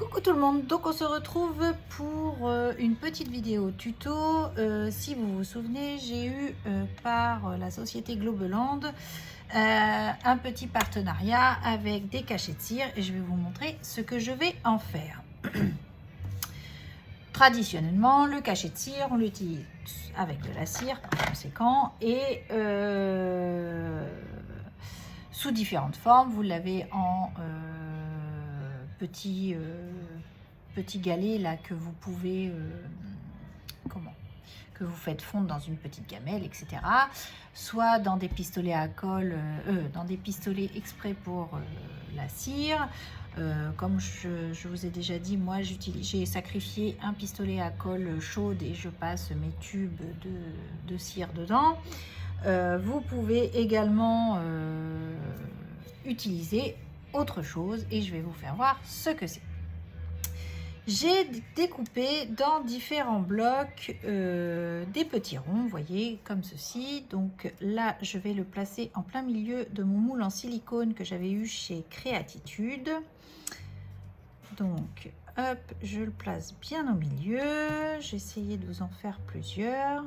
Coucou tout le monde, donc on se retrouve pour une petite vidéo tuto. Si vous vous souvenez, j'ai eu par la société Globeland un petit partenariat avec des cachets de cire et je vais vous montrer ce que je vais en faire. Traditionnellement, le cachet de cire, on l'utilise avec de la cire par conséquent et sous différentes formes. Vous l'avez en petits galets là que vous pouvez que vous faites fondre dans une petite gamelle, etc. Soit dans des pistolets à colle, dans des pistolets exprès pour la cire. Comme je vous ai déjà dit, moi j'ai sacrifié un pistolet à colle chaude et je passe mes tubes de cire dedans. Vous pouvez également utiliser autre chose et je vais vous faire voir ce que c'est. J'ai découpé dans différents blocs des petits ronds, vous voyez, comme ceci. Donc là, je vais le placer en plein milieu de mon moule en silicone que j'avais eu chez Créatitude. Donc, hop, je le place bien au milieu. J'ai essayé de vous en faire plusieurs.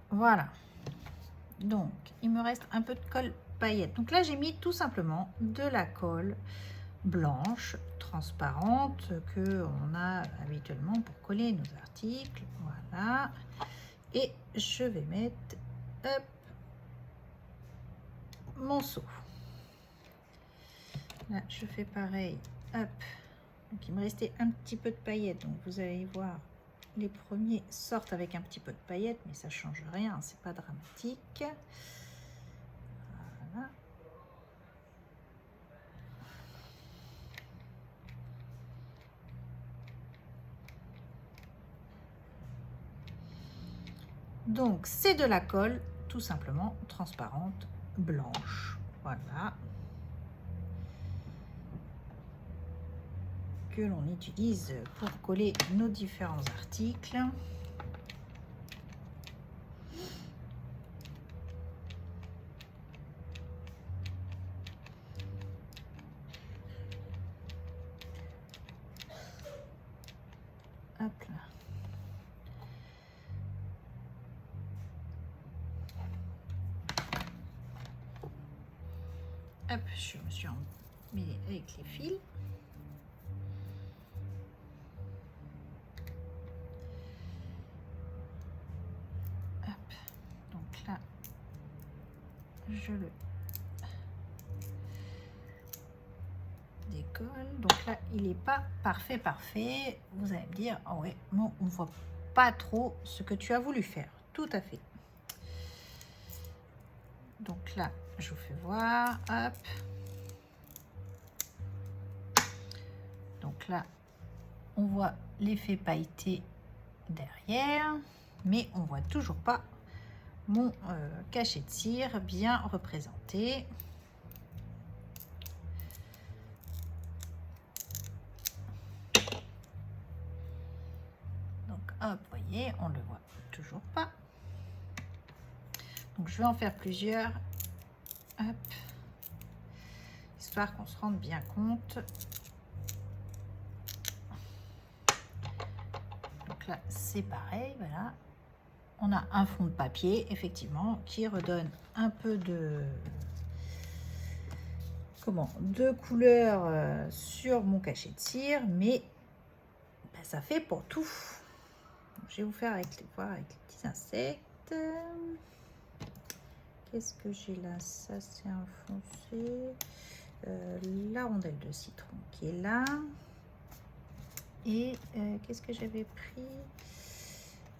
Voilà. Donc, il me reste un peu de colle paillette. Donc là, j'ai mis tout simplement de la colle blanche, transparente, que on a habituellement pour coller nos articles. Voilà. Et je vais mettre hop, mon seau. Là, je fais pareil. Hop. Donc, il me restait un petit peu de paillettes. Donc, vous allez voir, les premiers sortent avec un petit peu de paillettes, mais ça change rien, c'est pas dramatique. Voilà. Donc, c'est de la colle, tout simplement, transparente, blanche. Voilà. Que l'on utilise pour coller nos différents articles. Hop là. Hop, je me suis emmêlée avec les fils. Hop, donc là, je le décolle. Donc là, il n'est pas parfait. Vous allez me dire, oh ouais, bon, on voit pas trop ce que tu as voulu faire. Tout à fait. Donc là, je vous fais voir. Hop. Donc là, on voit l'effet pailleté derrière, mais on voit toujours pas mon cachet de cire bien représenté. Donc hop, vous voyez, on le voit toujours pas. Donc je vais en faire plusieurs, hop, histoire qu'on se rende bien compte. Donc là, c'est pareil, voilà. On a un fond de papier, effectivement, qui redonne un peu de couleur sur mon cachet de cire, mais ben, ça fait pour tout. Donc, je vais vous faire avec les petits insectes. Qu'est-ce que j'ai là? Ça, c'est un foncé. La rondelle de citron qui est là. Et qu'est-ce que j'avais pris?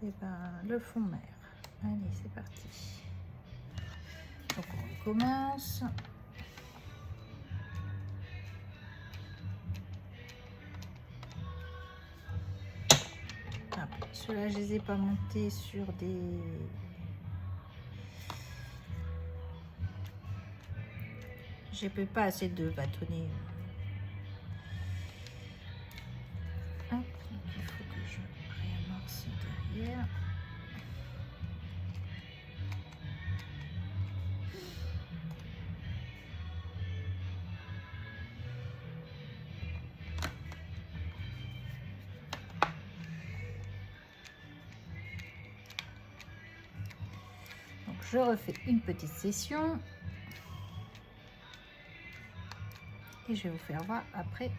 Eh ben, le fond de mer. Allez, c'est parti. Donc, on commence. Ceux-là, je les ai pas montés sur des... J'ai pas assez de bâtonnets. Hop, donc il faut que je réamorce derrière. je refais une petite session et je vais vous faire voir après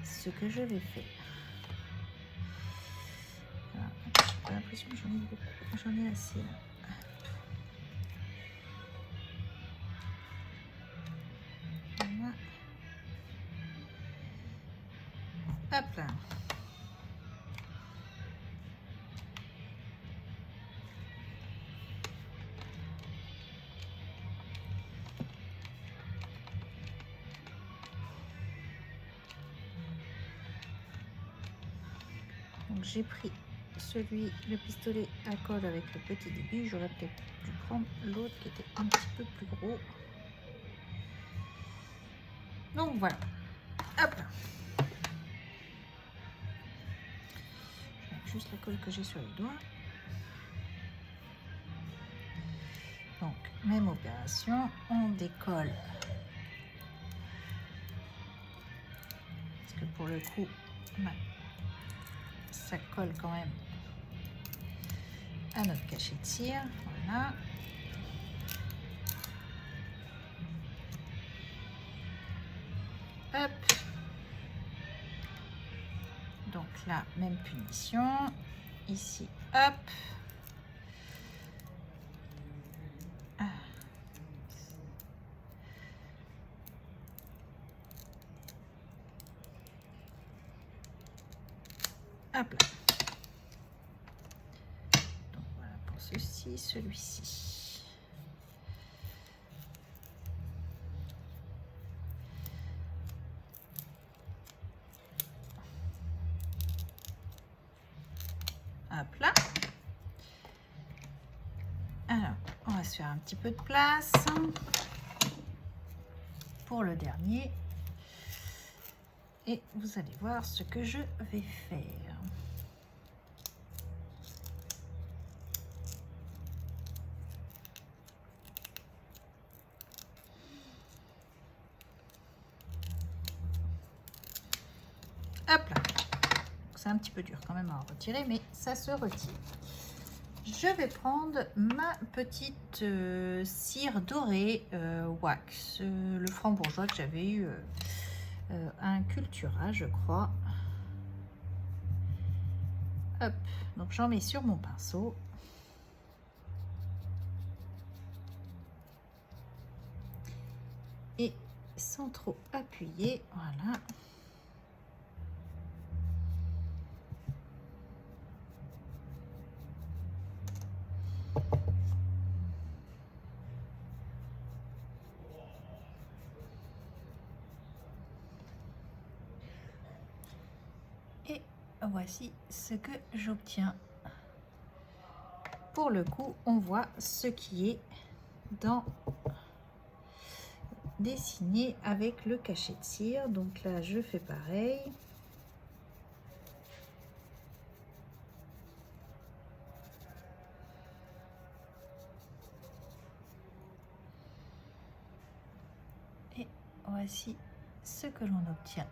ce que je vais faire. Voilà. J'ai l'impression que j'en ai beaucoup, j'en ai assez là. Voilà. Hop là. Donc j'ai pris le pistolet à colle avec le petit début. J'aurais peut-être dû prendre l'autre qui était un petit peu plus gros. Donc voilà. Hop là. Je mets juste la colle que j'ai sur les doigts. Donc même opération, on décolle. Parce que pour le coup, ça colle quand même à notre cachet de cire. Voilà. Hop. Donc là, même punition. Ici, hop. Hop là. Donc voilà pour ceci, celui-ci. Hop là. Alors, on va se faire un petit peu de place pour le dernier. Et vous allez voir ce que je vais faire. Hop là. C'est un petit peu dur quand même à retirer, mais ça se retire. Je vais prendre ma petite cire dorée wax, le franc-bourgeois que j'avais eu un Cultura, je crois. Hop, donc j'en mets sur mon pinceau. Et sans trop appuyer, voilà. Et voici ce que j'obtiens. Pour le coup, on voit ce qui est dans dessiné avec le cachet de cire. Donc là, je fais pareil. Et voici ce que l'on obtient.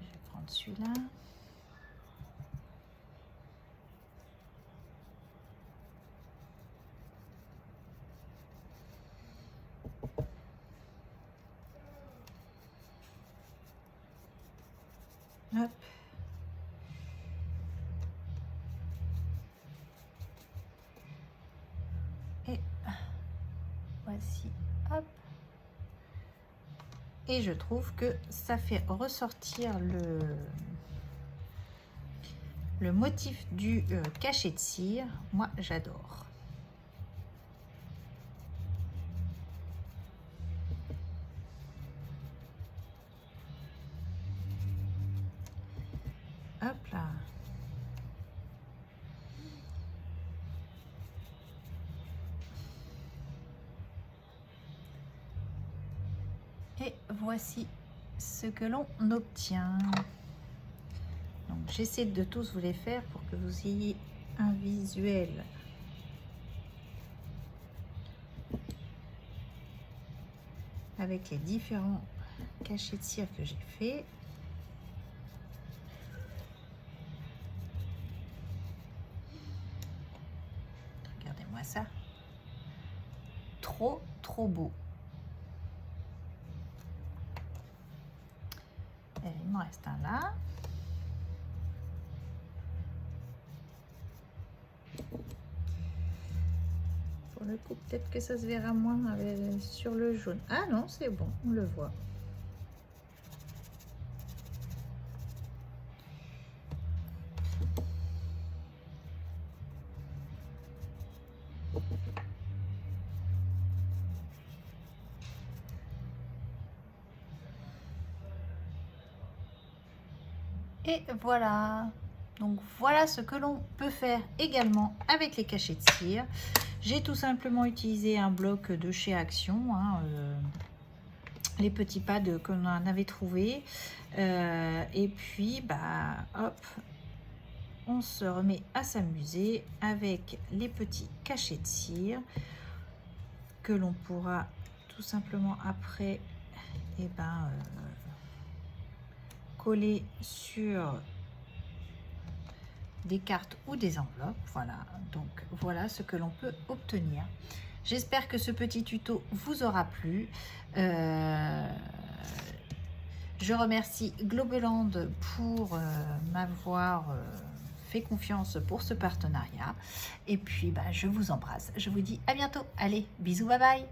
Je vais prendre celui-là. Hop. Et voici, hop. Et je trouve que ça fait ressortir le motif du cachet de cire. Moi, j'adore. Hop là. Et voici ce que l'on obtient. Donc j'essaie de tous vous les faire pour que vous ayez un visuel avec les différents cachets de cire que j'ai fait. regardez-moi ça. Trop, trop beau. Et il me reste un là. Pour le coup, peut-être que ça se verra moins sur le jaune. Ah non, c'est bon, on le voit. Et voilà. Donc voilà ce que l'on peut faire également avec les cachets de cire. J'ai tout simplement utilisé un bloc de chez Action, hein, les petits pads que l'on avait trouvé. Et puis, bah, hop, on se remet à s'amuser avec les petits cachets de cire que l'on pourra tout simplement après coller sur des cartes ou des enveloppes. Voilà, donc voilà ce que l'on peut obtenir. J'espère que ce petit tuto vous aura plu. Je remercie Globeland pour m'avoir fait confiance pour ce partenariat. Et puis, je vous embrasse. Je vous dis à bientôt. Allez, bisous, bye bye.